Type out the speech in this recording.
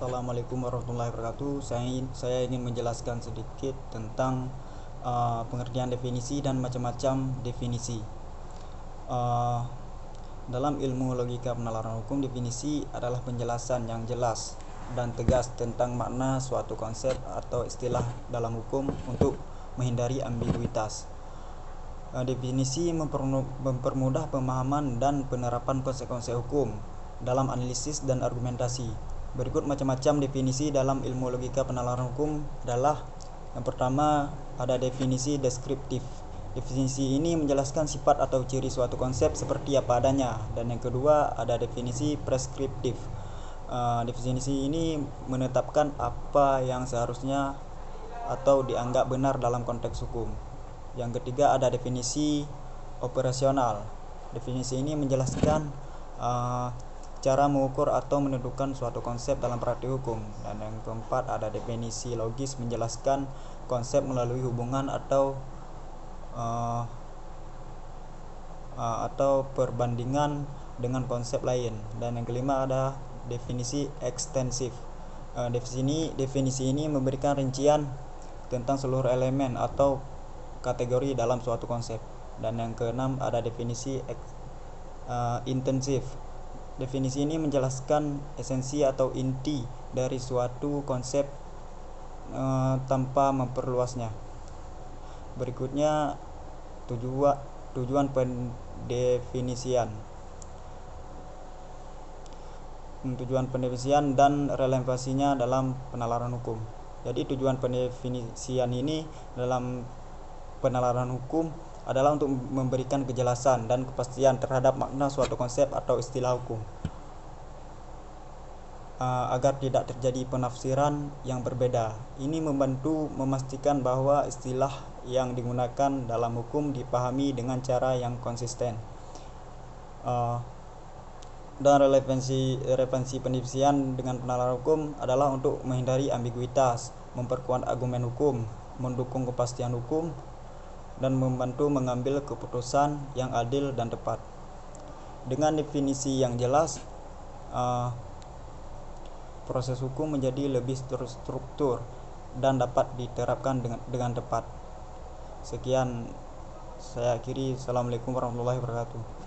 Assalamualaikum warahmatullahi wabarakatuh. Saya ingin menjelaskan sedikit tentang pengertian definisi dan macam-macam definisi. Uh, dalam ilmu logika penalaran hukum, definisi adalah penjelasan yang jelas dan tegas tentang makna suatu konsep atau istilah dalam hukum untuk menghindari ambiguitas. Definisi mempermudah pemahaman dan penerapan konsep-konsep hukum dalam analisis dan argumentasi. Berikut macam-macam definisi dalam ilmu logika penalaran hukum adalah: yang pertama, ada definisi deskriptif. Definisi ini menjelaskan sifat atau ciri suatu konsep seperti apa adanya. Dan yang kedua, ada definisi preskriptif. Definisi ini menetapkan apa yang seharusnya atau dianggap benar dalam konteks hukum. Yang ketiga, ada definisi operasional. Definisi ini menjelaskan cara mengukur atau menentukan suatu konsep dalam praktik hukum. Dan yang keempat, ada definisi logis, menjelaskan konsep melalui hubungan atau perbandingan dengan konsep lain. Dan yang kelima, ada definisi ekstensif. Definisi ini memberikan rincian tentang seluruh elemen atau kategori dalam suatu konsep. Dan yang keenam, ada definisi intensif. Definisi ini menjelaskan esensi atau inti dari suatu konsep tanpa memperluasnya. Berikutnya, tujuan pendefinisian. Tujuan pendefinisian dan relevansinya dalam penalaran hukum. Jadi tujuan pendefinisian ini dalam penalaran hukum adalah untuk memberikan kejelasan dan kepastian terhadap makna suatu konsep atau istilah hukum, agar tidak terjadi penafsiran yang berbeda. Ini membantu memastikan bahwa istilah yang digunakan dalam hukum dipahami dengan cara yang konsisten. Dan relevansi pendefinisian dengan penalaran hukum adalah untuk menghindari ambiguitas, memperkuat argumen hukum, mendukung kepastian hukum, dan membantu mengambil keputusan yang adil dan tepat. Dengan definisi yang jelas, proses hukum menjadi lebih terstruktur dan dapat diterapkan dengan tepat. Sekian saya akhiri. Assalamualaikum warahmatullahi wabarakatuh.